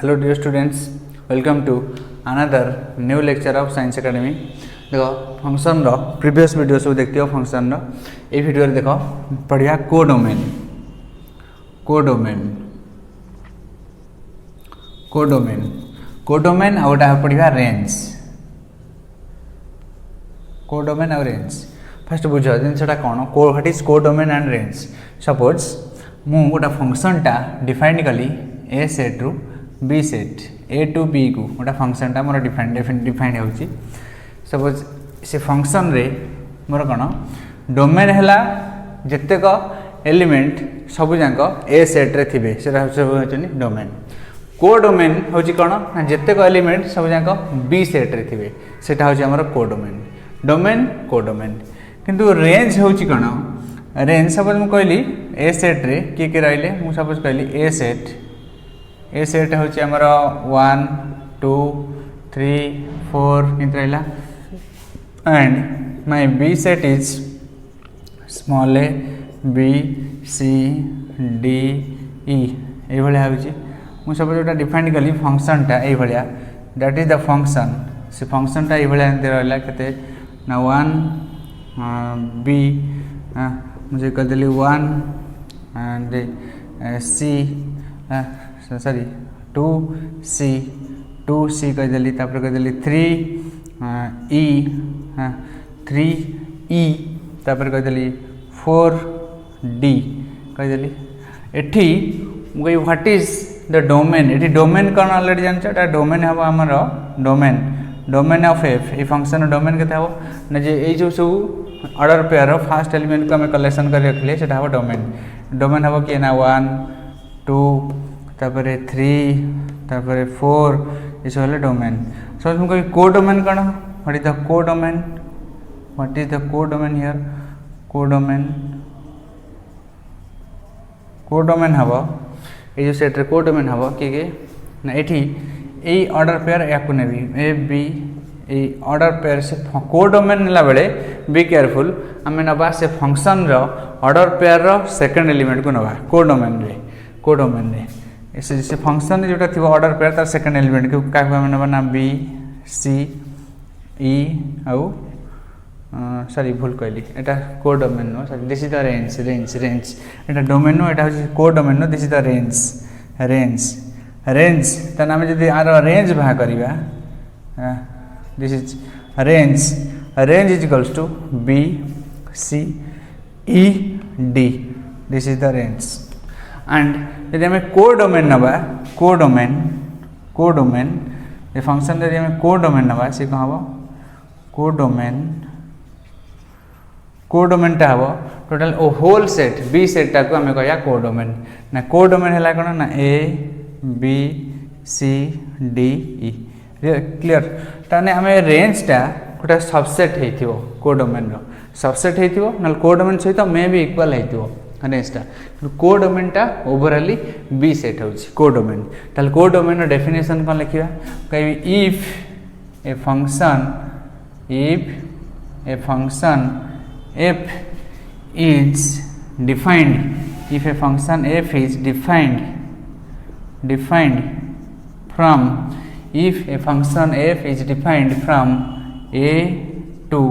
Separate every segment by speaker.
Speaker 1: Hello dear students, welcome to another new lecture of Science Academy. देखो function रो previous video सब देखते हो function रो ए video रे देखो पढ़िया कोडोमेन कोडोमेन और गोटा पढ़िया रेंज कोडोमेन और रेंज फर्स्ट बुझ जिनसा कौन what is codomain and range suppose मु गोटा फंक्शन टा डिफाइन कली ए सेट रु B set A to B को गोटा फंक्शन टा मोर डिफाइन होची सपोज से फंक्शन रे मोर कौन डोमेन हैला जेतेक एलिमेंट सब जाक ए सेट रे थिबे सेटा सब होचनी डोमेन कोडोमेन होची कौन ना जेतेक एलिमेंट सब जाक बी सेट रे थिबे सेटा होची हमर कोडोमेन डोमेन कोडोमेन किंतु रेंज होची कौन रेंज सपोज मु कहली ए सेट रे के रहिले मु सपोज कहली ए सेट होची हमर 1 2 3 4 किंतु रहिला and my B set is small a b c d e ए भलिया होची मु सपोज ओटा डिफाइन कली फंक्शन टा ए भलिया दैट इज द फंक्शन से फंक्शन टा ए भलिया एंते रहला केते ना 1 b मुझे कर दिली 1 एंड c सॉरी 2c कर दिली तापर कर दिली 3e तापर कर दिली 4d कर दिली एठी मुझे व्हाट इज द डोमेन एठी डोमेन कौन ऑलरेडी जानछ एटा डोमेन हबो हमर domain of f a function domain केते हबो न जे ए जो सब ऑर्डर पेयर फर्स्ट एलिमेंट को हमें कलेक्शन कर रखले सेटा हबो डोमेन हबो के ना 1 2 तापर 3 तापर 4 ये सब है डोमेन सपोज मु कहि कोडोमेन कौन what is the codomain here codomain हबो ए जो सेट रे कोडोमेन हबो के ना एठी ए ऑर्डर पेयर याकु नेबी A B A order pair से कोडोमेन नेला बेले बी केयरफुल आमे नबा से फंक्शन रो ऑर्डर पेयर रो सेकंड एलिमेंट को नबा कोडोमेन रे से फंक्शन जोटा थी ऑर्डर पेयर तार सेकंड एलिमेंट को का हम नबा ना बी सी ई आउ सॉरी भूल कहली एटा codomain no sorry this is the range एटा डोमेन नो एटा हो codomain no this is the range त नाम जदी आर रेंज भा करबा this is range is equals to B C E D this is the range and यदि हमें कोडोमेन नबा कोडोमेन ये फंक्शन यदि हमें कोडोमेन नबा से कहाँ हबो कोडोमेन टा हबो टोटल ओ होल सेट बी सेट टा को हमें कहया कोडोमेन ना कोडोमेन हैला कोन ना A B C D E clear ताने हमें रेंज टा गोटा सबसेट हेथिवो कोडोमेन रो सबसेट हेथिवो न कोडोमेन सहित मे भी इक्वल हेथिवो रेंज टा कोडोमेन टा ओवरऑली बी सेट होची कोडोमेन ताल कोडोमेन रो डेफिनेशन कोन लिखिबा कहबी if a function f is defined if a function f is defined from if a function f is defined from a to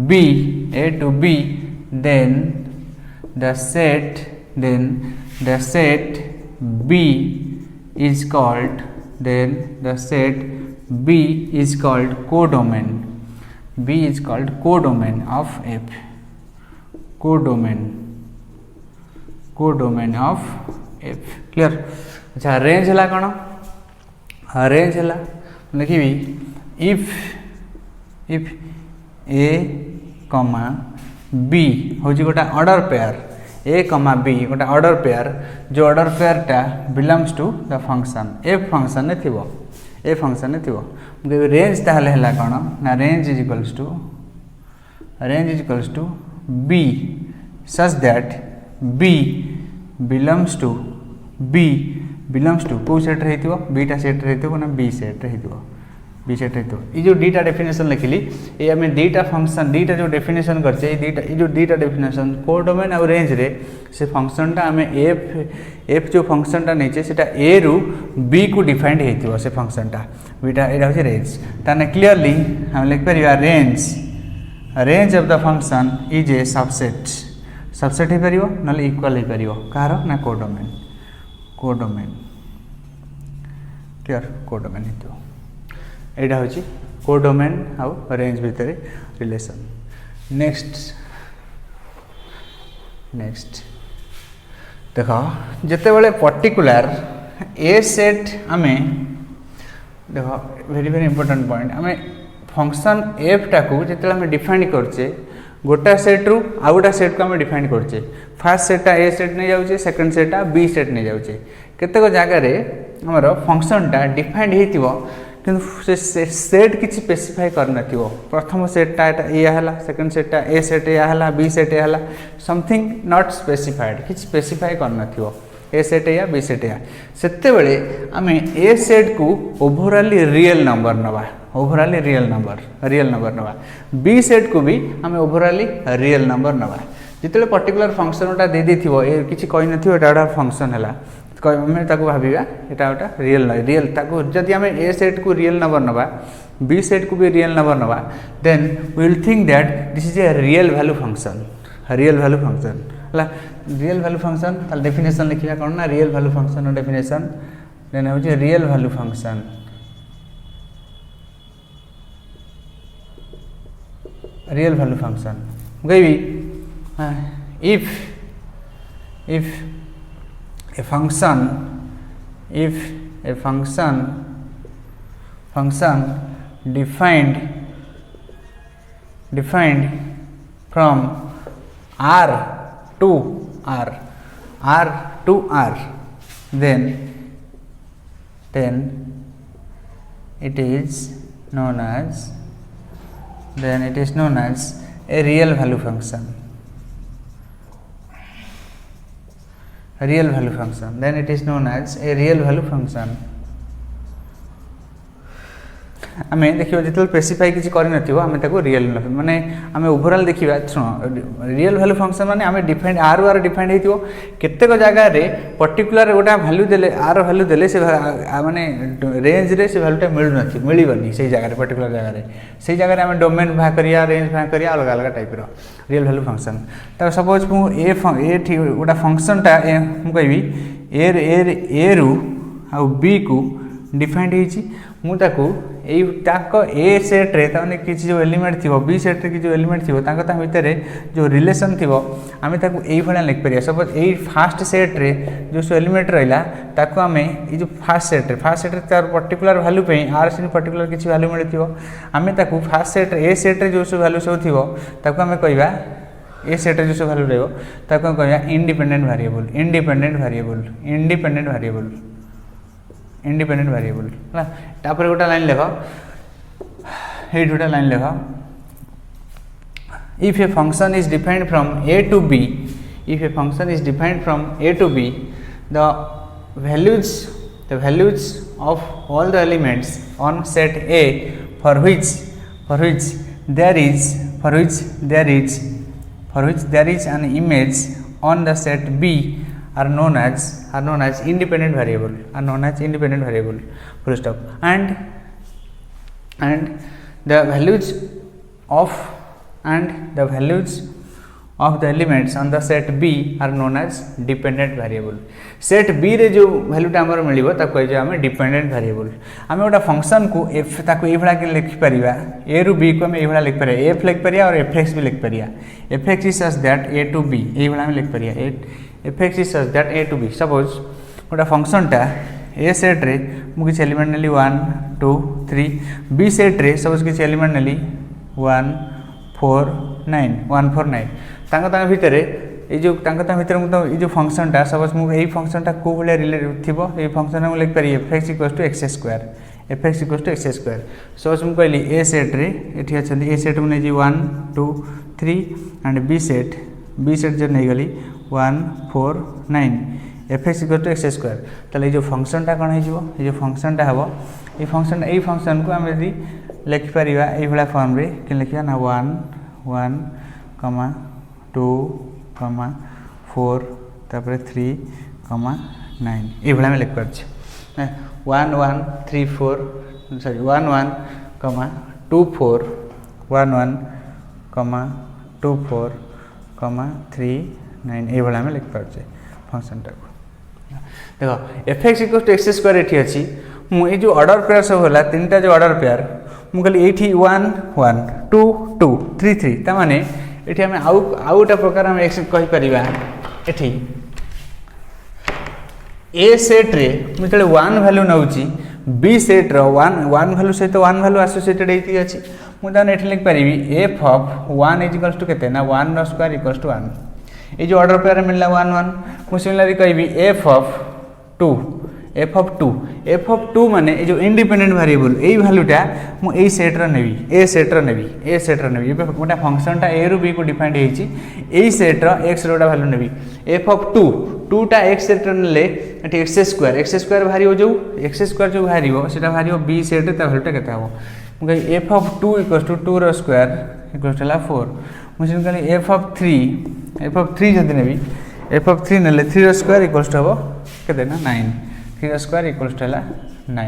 Speaker 1: b then the set b is called codomain b is called codomain of f codomain of f clear अच्छा range हला कौन range हला लिखिबी if a comma b होची गोटा order pair a comma b गोटा order pair जो order pair टा belongs to the function f function ने थिबो रेंज ताहले हला कौन ना range is equals to b such that b belongs to को सेट रहिथिबो b टा सेट रहिथिबो ना b सेट रहिथिबो बी सेट हेतु ये जो दुईटा डेफिनेशन लिखिली ये आम दुईटा फंक्शन दुईटा जो डेफिनेशन करछे ये जो दुईटा डेफिनेशन कोडोमेन और रेंज रे से फंक्शनटा आम एफ जो फंक्शनटा नहीं से ए रु बी को डिफाइंड होती से फंक्शनटा बीटा यहाँ हूँ रेंज ताने क्लीयरली आम लिखिपर range of the function is a subset हो पार ना इक्वाल हो पार कहार ना कोडोमेन क्लियर कोडोमेन हेतु यहाँ हूँ कोडोमेन आउ रेंज भितर रिलेशन नेक्स्ट देख जिते बड़े पर्टिकुलर ए सेट आम देख वेरी वेरी इंपोर्टेंट पॉइंट आम फंक्शन एफ टाकू जिते आम डिफाइन करचे गोटा सेट रु आ गोटा सेट को आम डिफाइन करचे फास्ट सेटा ए सेट नहीं जाऊे सेकंड सेटा बी सेट नहीं जाऊे केतेक जगार आमर फंक्शनटा डिफाइंड हो कि सेट किसी स्पेसिफाई करन प्रथम सेटा या सेकंड सेटा ए सेट या बी सेट या समथिंग नॉट स्पेसिफाइड कि स्पेसिफाई करन ए सेट या बी सेट या सेते बेले आम ए सेट को ओवरऑली रियल नंबर नवा रियल नंबर नवा बी सेट को भी आम ओवरऑली रियल नंबर नवा जिते पर्टिकुलर फंक्शनटा दे देथिबो ए किछि कहि नथिबो एटा गोटा फंक्शन हैला आम भाविया यहाँ गोटा रियल जदि आम ए सेट को रियल नंबर नवा बी सेट को भी रियल नंबर नवा then we will think that this is a real value function है रियल वैल्यू फंक्शन डेफिनेशन लिखा कौन ना real value function definition then हूँ रियल वैल्यू फंक्शन कहबी if a function defined from R to R then it is known as a real value function then it is known as a real value function आम देखिए जो specify किसी करम real माने आम overall देखा शुण real value function माने आम डिफाइंड आर डिफाइंड हो केतेक जगह पर्टिकुलर गोटा वैल्यू देले आर वैल्यू देले से माने रेंज रे से वैल्यूटा मिलबनी से जगह पर्टिकुलर जगह से जगह आम डोमेन भाग करिया रेंज भाग करिया अलग अलग टाइप रियल वैल्यू फंक्शन तो सपोज मुझे गोटा फंक्शनटा मुझे ए रु आ बी को डिफाइंड हो ए सेट रे ताने किसी जो एलिमेंट थी बी सेट रे किसी एलिमेंट थी भितर जो रिलेशन थी आम यही भाया लिखिपर सपोज यही फास्ट सेट रे जो सब एलिमेंट रहा ताको आम ये जो फास्ट सेट रे तार पर्टिकुलर वैल्यू पे आर से पर्टिकुलर किसी वैल्यू मिली आम फास्ट सेट ए सेट रे जो सब वैल्यू सब थी आम कहवा ए सेट रे जो सब वैल्यू रहा कहवा इंडिपेंडेंट वेरिएबल है तापर गोटा लाइन लिख ये गोटा लाइन लिख if a function is defined from A to B the values of all the elements on set A for which there is an image on the set B are known as independent variable full stop and the values of the elements on the set B are known as dependent variable set B रे जो value टामर मिलिबो ता कहि जे हमें dependent variable हमें ओटा function को f ताको ए भला के लिख परिबा a रु b को हमें ए भला लिख परिया f लिख परिया और fx भी लिख परिया fx is such that a to b ए भला में लिख परिया fx is such that a to b suppose ओटा फंक्शन टा a सेट रे मु किछ एलिमेंट नेली 1 2 3 b सेट रे सपोज किछ एलिमेंट नेली 1 4 9 तांका भितर ये जो भितर मुझे जो फंक्शनटा सपोज मुझे फंक्शनटा कौ भाया रिलेटेड थी ये फंक्शन मुझे लिखिपारि fx equals to X square suppose मुझे कहली ए सेट रे ये अच्छा ए सेट मुझे 1 2 3 एंड बी सेट जो नहीं गली 1 4 9 F X equal to X square ताले जो फंक्शनटा कौन हो जो फंक्शनटा हम ये फंक्शन को आम यदि लिखिपर ये फॉर्म रे कि लिखा ना 1 1 2 4 तापर 3 9 ये आम लिखिपार 1 1 3 4 सॉरी 1 1 2 4 1 1 2 4 3 9 ये आम लिखिपार फंक्शनटा को देख F X equal to X square ये अच्छी मुझे जो ऑर्डर पेयर सब है तीन टा जो ऑर्डर पेयर मुझे ये 1 1 2 2 3 3 ताने ये आम आउ गोटे प्रकार आम कहीपर ये ए सेट रे मुझे 1 वैल्यू नौची बी सेट रो 1 वैल्यू सहित 1 वैल्यू एसोसिएटेड होती अच्छी मुझे लिख पारि एफ ऑफ 1 इक्वल्स टू केते ना 1 स्क्वायर इक्वल्स टू 1 ये जो ऑर्डर पेयर मिलला 1 1 मुझे सिमिलरली कहि एफ ऑफ 2 माने ये जो इंडिपेंडेंट वेरिएबल यही वैल्यूटा मुझे सेट्र नेबी ए सेट्र नेबी गोटे फंक्शनटा ए रु बी को डिफाइंड होती यही सेट्र एक्स रोटा वैल्यू नेबी एफ ऑफ 2 टा एक्स सेट्र ने एक्स स्क्वायर बाहर जो एक्स स्क्वायर जो बाहर से बाहर बी सेट्रे वैल्यूटा के मुझे एफ ऑफ 2 इक्वल्स टू 2 रो स्क्वायर इक्वल्स टू 4 मुझे कहली एफ ऑफ 3 जब नेबी एफ ऑफ 3 ने 3 रो स्क्वायर इक्वल्स टू हम के 9 3 स्क्वायर इक्वल्स टू 9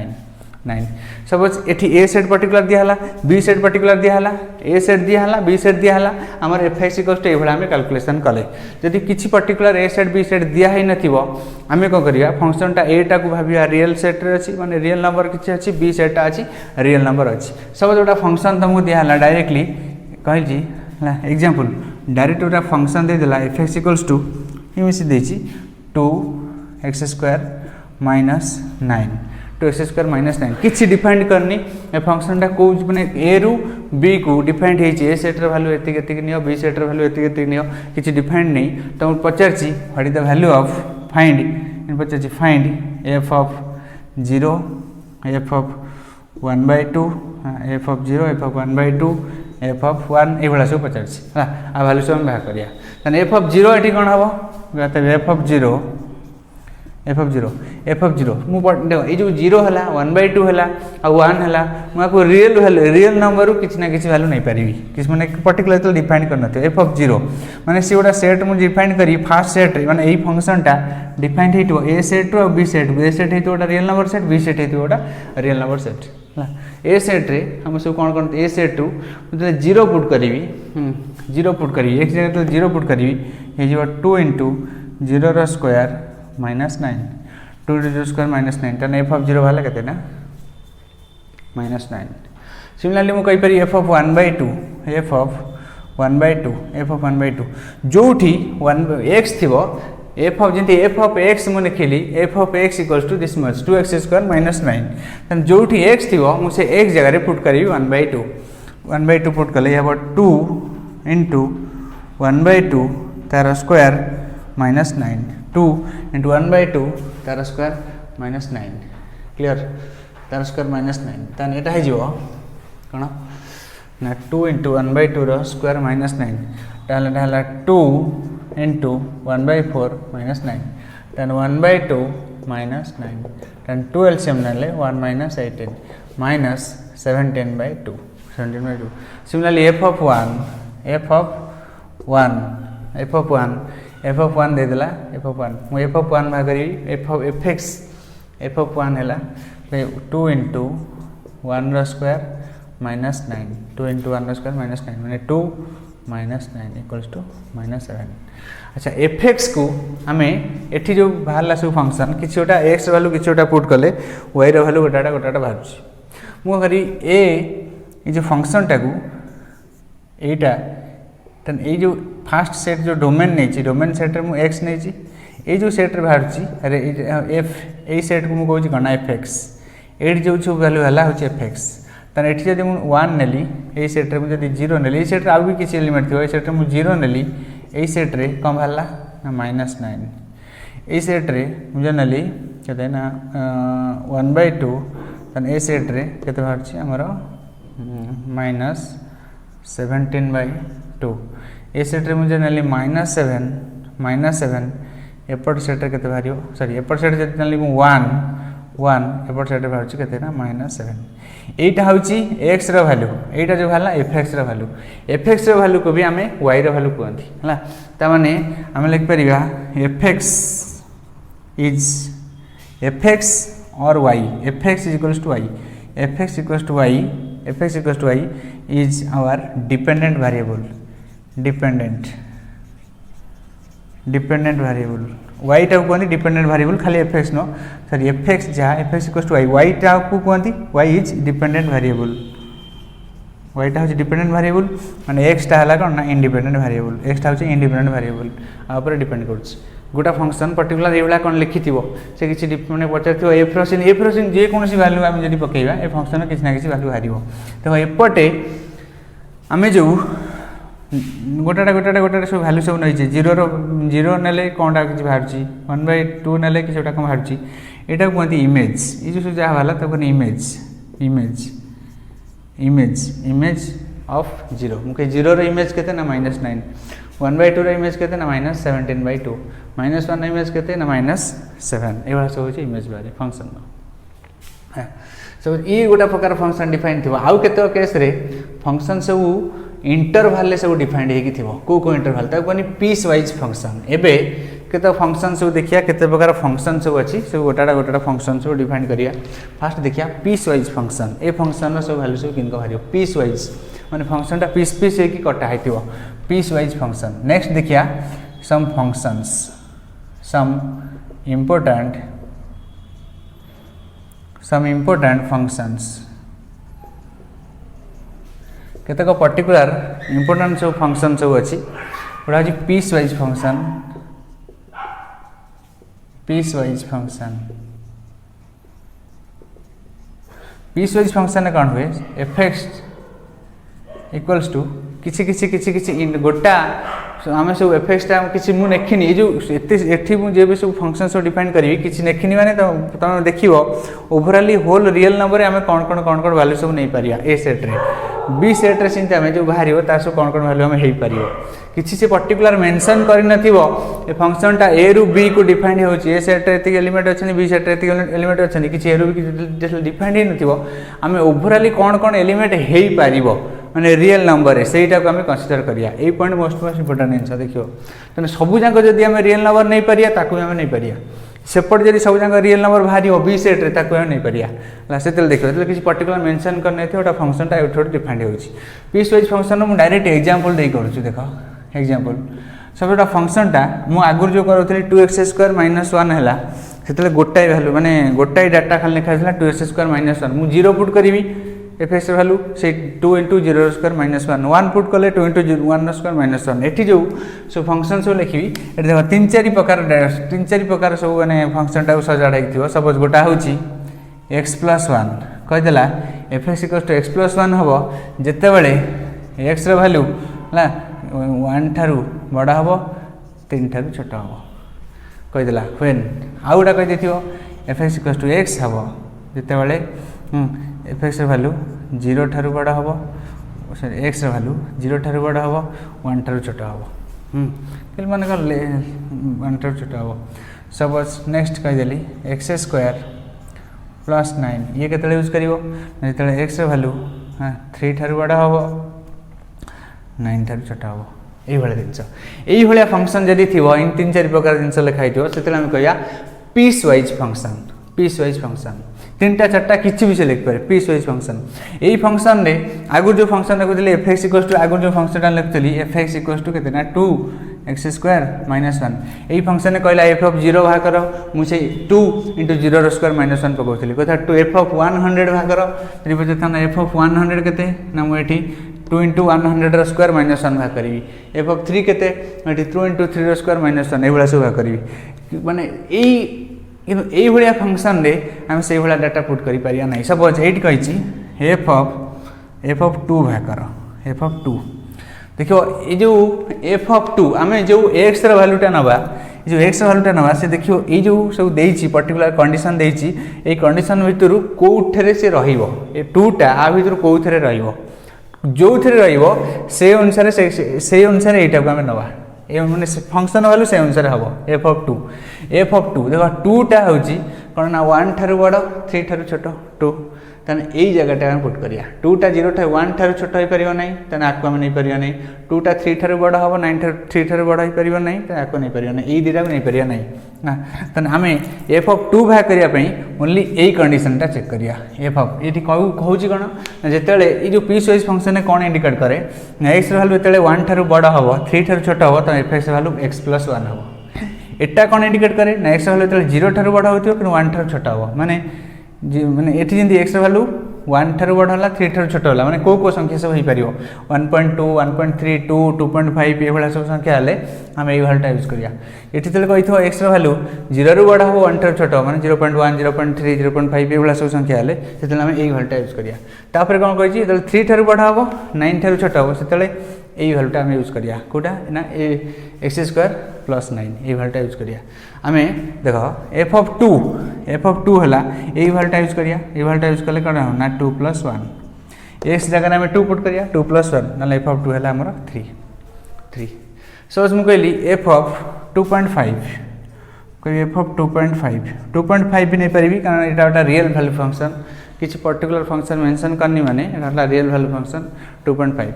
Speaker 1: सपोज ये ए सेट पर्टिकुलर दिहला बी सेट पर्टिकुलर दिहला ए सेट दिहला बी सेट दिहला आमर एफ एक्स इक्वल्स टू ये कैलकुलेशन कले जदि किसी पर्टिकुलर ए सेट बी सेट दिया ही नथिबो आम कौन करिया फंक्शनटा ए टा को भाबिया रियल सेट रे अछि माने रियल नंबर किछि अछि बी सेट टा अछि रियल नंबर अछि सपोज गोटा फंक्शन तुमको दिहला डायरेक्टली कहल जी एग्जांपल डायरेक्ट गोटा फंक्शन दे देला एफ एक्स इक्वल्स टू ये मिसी देछि 2 X square minus 9 2 X square minus 9 किसी डिफाइंड करनी ए फंक्शनटा कौ मैंने ए रु बी को डिफाइंड होती ए सेट्र वैल्यू एति नियो बी सेट्र वैल्यू एति नियो किसी डिफाइंड नहीं तो पचार what is the value of find पचार find F of 0 F of 1/2 F of 0 F of 1/2 F of 1 ये सब पचार आ वैल्यू सब बाहर करिया एफ ऑफ 0 ये कौन हम एफ ऑफ 0 मुझे जो 0 है 1/2 है आ 1 है मुझे रियल नंबर किसी ना किसी वैल्यू नहीं पारि किसी मैंने पर्टिकुलर तो डिफाइन करना एफ ऑफ 0 माने सी गोटा सेट मुझे डिफाइन करी फास्ट सेट माने यही फंक्शनटा डिफाइंड हो ए सेट रो बी सेट हो गोटा real number set B set हो गोटा real number set A set रे हम सब कौन कौन ए सेट रु मुझे 0 पुट करी 0 पुट करी एक जगह तो 0 पुट करी ये 2 इंटू 0 रो square minus 9 2 0 square minus 9 ten F of 0 वाला कहते ना माइनस 9 सिमिलरली मुझे कहीपर एफ ऑफ 1/2 एफ ऑफ 1/2 जो एक्स थी एफ ऑफ जमी एफ ऑफ एक्स मुझे लिखिली F of X equals to this much 2 X square minus 9 जो एक्स थी मुझे एक्स जगह पुट करी 1/2 पुट कले हम 2 इंटू 1/2 तार स्क्वायर माइनस 9 2 इंटू 1/2 तार स्क्वायर माइनस 9 क्लियर तार स्क्वायर माइनस 9 तान एटा हो कौन ना 2 इंटू 1/2 रो स्क्वायर माइनस 9 ताला 2 into 1/4 minus 9 ten 1/2 minus 9 ten 2 LCM ने 1 minus 18 minus 17/2 similarly F of 1 दे देला एफ ऑफ 1 मुझे एफ ऑफ 1 बाहर करी एफ ऑफ 1 है 2 इंटू 1 रो स्क्वायर माइनस 9 2 इंटू 1 रो स्क्वायर माइनस 9 मैंने 2 माइनस 9 इक्वल्स टू माइनस 7 अच्छा एफ एक्स को आम एठी जो बाहर सब फंक्शन किसी गोटा एक्स वैल्यू किसी गोटा पुट कले वाई वैल्यू गोटाटा बाहर मुझे करी ये जो फंक्शनटा को यहीटा तेन ये जो फास्ट सेट जो डोमेन नहीं डोमेन सेट्रे मुझे एक्स नहीं ये जो सेट्रे बाहर अरे एफ यही सेट को मुझे कौन एफ एक्स ये जो सब वैल्यू है हूँ एफ एक्स तेना ये जब मुझे 1 नेली यही सेट्रे मुझे 0 नेली सेट्रे आउ भी किसी एलिमेंट थी सेट्रे मुझे 0 नेली यही सेट्रे कौन बाहर ना माइनस 9 यही सेट्रे मुझे नेली कहते ना 1/2 तेना ये सेट्रे के बाहर आमर माइनस 17/2 ए सेट्रे मुझे नेली -7 एपट सेट के बाहर सॉरी एपट सेट जब जानी 1 1 एपट सेट बाहर के -7 एटा हूँ एक्स वैल्यू एटा जो बाहर F X value F X value को भी आम वाई वैल्यू कहती है ताने आम लिखिपर F X is F X और Y F X is equals to Y F X equals to Y F X equals to Y is our dependent variable dependent variable Y टा कहते dependent variable खाली F X no sorry F X जहाँ F X equals to Y टा को कहते Y is dependent variable Y टा हूँ dependent variable माने एक्स टा है कौन ना इंडिपेंडेंट वेरिएबल एक्स टा हूँ इंडिपेंडेंट वेरिएबल आपर डिपेंड कर गोटा फंक्शन पर्टिकुलर ये कौन लिखि से किसी मैंने पचार एफ रसिन जेकोसी भैल्यू आम जब पकेवा ए फंक्शन किसी ना किसी भैल्यू बाहर तो एपटे आम जो गोटाटा सब भैल्यू सब नहीं जीरो ने कौन किसी बाहर 1/2 ने कि कौन बाहर यहाँ कहते इमेज ये जो सब जहाँ बाहर तक image image image image of zero मुझे जीरो इमेज के -9 1/2 इमेज के -17/2 -1 इमेज के -7 ये सब हूँ इमेज बारे फंक्शन सब ये गोटा प्रकार फंक्शन डिफाइन थी आउ केत केस रे फंक्शन सब इंटरवाल सब डिफाइंड हो कौ इंटरवाल कहनी पीस वाइज फंक्शन एबे केत फंक्शन सब देखिया केते प्रकार फंक्शन सब अच्छी सब गोटाटा फंक्शन सब डिफाइन करिया फास्ट देखिया piecewise function a function सब वैल्यू सब किन बाहर पीस वाइज माने फंक्शन टा पीस पीस है कि कटा है पीस वाइज फंक्शन नेक्स्ट देखिया some functions some important functions केतक पर्टिकुलर इम्पोर्टेंट सब फंक्शन सब अच्छी गोटा हूँ piecewise function piecewise function कौन हुए एफ एक्स इक्वल्स टू किसी गोटा आम सब एफ एक्स किसी मुझे नेखिनी जो ये सब फंक्शन सब डिफाइन करी किसी नेखिनी माने तुम देख ओवराली होल रियल नंबर आम कौन वैल्यू सब नहीं पारिया ए सेट्रे बी सेट्रे सेमती आम जो बाहर तार सब कौन वैल्यू आम हो पार किसी से पर्टिकुलर मेंशन कर फंक्शन टा ए रु बी को डिफाइन हो सेट्रे ये एलिमेंट अच्छे बी सेट्रे ये एलिमेंट अच्छे किसी ए रु बी डिफाइन हो आम ओवराली कौन एलिमेंट हो पार माने रियल नंबर से आम कनसीडर करिया ए पॉइंट मोस्ट इंपोर्टेंट जिन देखियो तेना सबूक जदि आम रियल नंबर नहीं पारिया ताकू आम नहीं पारिया सेपट जब सबूक रियल नंबर बाहर बी सेट्रे ताकू आम नहीं पारिया से देखिए किसी पर्टिकुलर मेंशन करने गोटा फंक्शन टा गोटे डिफाइंड हो पीस वाइज फंक्शन मुझे डायरेक्ट एग्जांपल दे करूँ देख एग्जांपल सब गोटा फंक्शन टा मुझे आगुरी जो करूँ 2x² - 1 है से गोटाए वैल्यू माने गोटाए डाटा खाली लिखा 2x² - 1 मुझे 0 पुट करी एफ एक्स वैल्यू से 2 × 0² - 1 पुट कले 2 × 1² - 1 एटी जो सब फंक्शन सब लिखी देख 3-4 प्रकार सब मैंने फंक्शन टाइम सजाड़ा हो सपोज गोटा हूँ x+1 कहीदेला F X equals to x+1 हम जिते बड़े एक्स वैल्यू है 1 ठारू बड़ा हम 3 ठारू छोट हम कहीदेला व्हेन आउ गोटा कहीदे F X equals to x हम जिते बड़े एफ एक्स वैल्यू 0 ठारू बड़ा हम सॉरी एक्स वैल्यू 0 ठारू बड़ा हम 1 ठारू छोट हम मन 1 ठारू छोट हम सपोज नेक्स्ट कहीदेली x² + 9 ये केते यूज करिवो जो एक्स वैल्यू 3 ठारू बड़ा हम 9 ठारू छोट हम ये जिनस ये फंक्शन जदि थी इन 3-4 प्रकार जिन लिखाई से कह पीस वाइज फंक्शन 3-4 किसी भी से लिखिपारे पीस वाइज फंक्शन यही फंक्शन रे आगुरी जो फंक्शन लिखुली एफ एक्स इक्वल्स टू आगुरी जो फंक्शन लिखुली एफ एक्स इक्वल्स टू केतना 2x² - 1 यही फंक्शन कहला एफ ऑफ 0 बाहर कर मुझे 2 × 0² - 1 पकाउली कथा 2 एफ ऑफ 100 बाहर कर पचार एफ ऑफ 100 के ना मुझे 2 × 100² - 1 बाहर करी एफ ऑफ 3 के 2 × 3² - 1 ये सब बाहर करी माने यही भाया फंक्शन रे आम से डाटा पुट कर पारिया नहीं सपोज ये कही एफ ऑफ 2 बाहर कर एफ ऑफ 2 देखो ये जो एफ ऑफ 2 आम जो एक्स वैल्यूटा नवा जो एक्स वैल्यूटा नवा से देखियो ये जो सब देइछि पर्टिकुलर कंडीशन देइछि ए कंडीशन भितर कोठरे से रहिबो ए 2टा आ भितर कोथरे रहिबो जो थे रहिबो से अनुसार एटा को आम नवा ए मैंने फंक्शन वैल्यू से अनुसार हम एफ ऑफ टू देख टूटा हूँ कौन ना 1 ठार बड़ 3 ठार छोट 2 तेना यही जगह पुट करिया 2टा 0 ठार 1 ठार छोट हो पार ना तेना आपको आम नहीं पार नहीं 2टा 3 ठार बड़ हम 9 ठार 3 ठार बड़ हो पार ना तेना आपको नहीं पार ना यही दुटा को नहीं पार ना तेना आम एफ ऑफ टू भाग करने ओनली यही कंडीशनटा चेक करिया एफ ऑफ ये कहूँ कौन जिते ये जो पीस वाइज फंक्शन कौन इंडिकेट करे एक्स भैल्यू जो 1 ठार बड़ हम 3 ठार छोट हम तो F x value x plus 1 हम एटा कौन इंडिकेट करे ना एक्स भैल्यू जो 0 ठार बड़ हो 1 ठार छोट हम माने मैंने ये जमी एक्स भैल्यू 1 ठार बड़ है 3 ठार छोट है मैंने कौ संख्या सब हो पार 1.2 1.32 2.5 ये सब संख्या हेल्ले आम ये भैल्यूटा यूज करिया ये जो कही एक्स भैल्यू 0 रु बड़ हम 1 ठार छोट मैंने 0.1 0.3 0.5 ये सब संख्या हेल्ले से यही भैल्यूटा यूज करिया तापर कौन कही जो 3 ठार बड़ हम 9 ठार छोट हम से यही भैल्यूटा आम यूज करिया कौटा ना एक्स स्क्वायर प्लस 9 ये भैल्यूटा यूज करिया आम देख एफ ऑफ टू है यही भैल्यूटा यूज करिया ये भैल्यूटा यूज कले कौन ना 2 + 1 एक्स जगह आम 2 पुट करिया 2 + 1 ना एफ ऑफ टू है आमर 3 सपोज मुझे कहली एफ ऑफ 2.5 कह एफ ऑफ 2.5 भी नहीं पारि कारण यहाँ गोटे रियल वैल्यू फंक्शन किसी पर्टिकुलर फंक्शन मेंशन करनी माने यहाँ real value function 2.5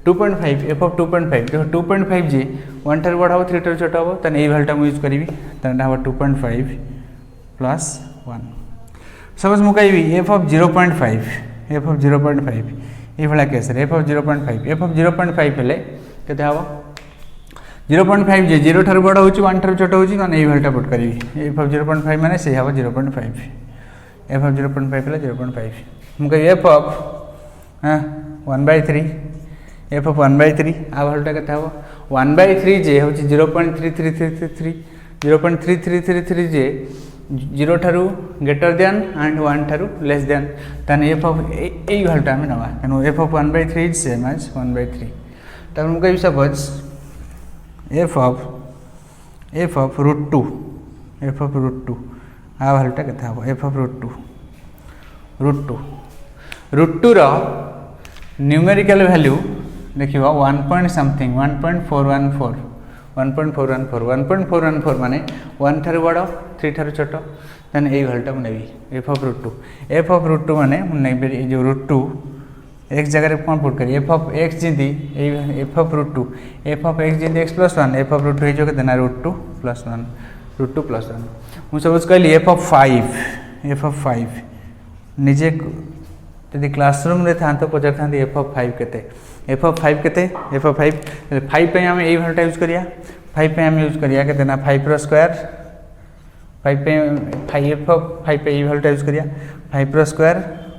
Speaker 1: 2.5 F of 2.5 देखो 2.5 जी 1 ठार बड़ हम 3 ठार छोट हम तेना ये भैल्यूटा मुझे यूज करी तेना हम 2.5 + 1 सपोज मुझे कहि एफ ऑफ 0.5 ये भाया case F of 0.5 F of 0.5 हेल्ले के हम 0.5 जे 0 ठार बड़ हो 1 ठार छोट हो ये भैल्यूटा पुट करी एफ ऑफ 0.5 माने से हम 0.5 एफ ऑफ 0.5 है 0.5 मुझे एफ ऑफ 1/3 एफ ऑफ 1/3 आ भैल्यूटा के हम 1/3 जे हूँ 0.3333 0.3333 जे 0 ठारू ग्रेटर देन एंड 1 ठारू लेस देन तेन एफ ऑफ यही भैल्यूटा आम नवा तेणु F of 1/3 is same as 1/3 तब मुझे सपोज एफ ऑफ √2 आ भैल्यूटा के हम एफ ऑफ √2 न्यूमेरिकल वैल्यू देखिए 1 पॉइंट समथिंग 1.414 माने 1 ठार बड़ 3 ठार छोट देन यही भैल्यूटा मुझे एफ ऑफ √2 माने मुझे जो √2 एक्स जगह कौन पुट करी एफ ऑफ एक्स जी F of √2 F of X जी एक्स प्लस 1 एफ ऑफ √2 हो देना √2 + 1 मुझे सपोज कहली एफ ऑफ 5 निजे यदि क्लासरूम रे था तो पचार था एफ ऑफ 5 केते एफ ऑफ 5 केते एफ ऑफ 5 पे आम यही भैल्यूटा यूज करिया 5 पे आम यूज करिया के ना 5 रो स्क्वायर 5 पे 5 एफ ऑफ 5 पे यही भैल्यूटा यूज करिया 5 रो स्क्वायर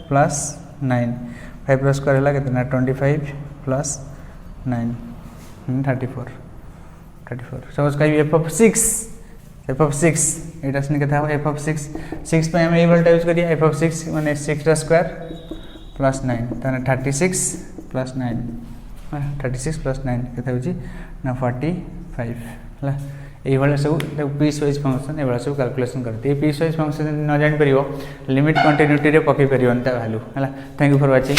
Speaker 1: प्लस 9 5 रो स्क्वायर है कितना 25 + 9 34 सपोज कही एफ ऑफ 6 एटा से क्या एफ ऑफ 6 पे आम यही भैल्यूटा यूज करिया एफ ऑफ 6 माने 6 रो स्क्वायर + 9 तेना 36 + 9 36 + 9 के ना 45 है ये सब पीस वाइज फंक्शन ये सब कैलकुलेशन करते पीस वाइज फंक्शन न जान पार लिमिट कंटिन्यूटी पकई पार वैल्यू है थैंक यू फॉर वाचिंग।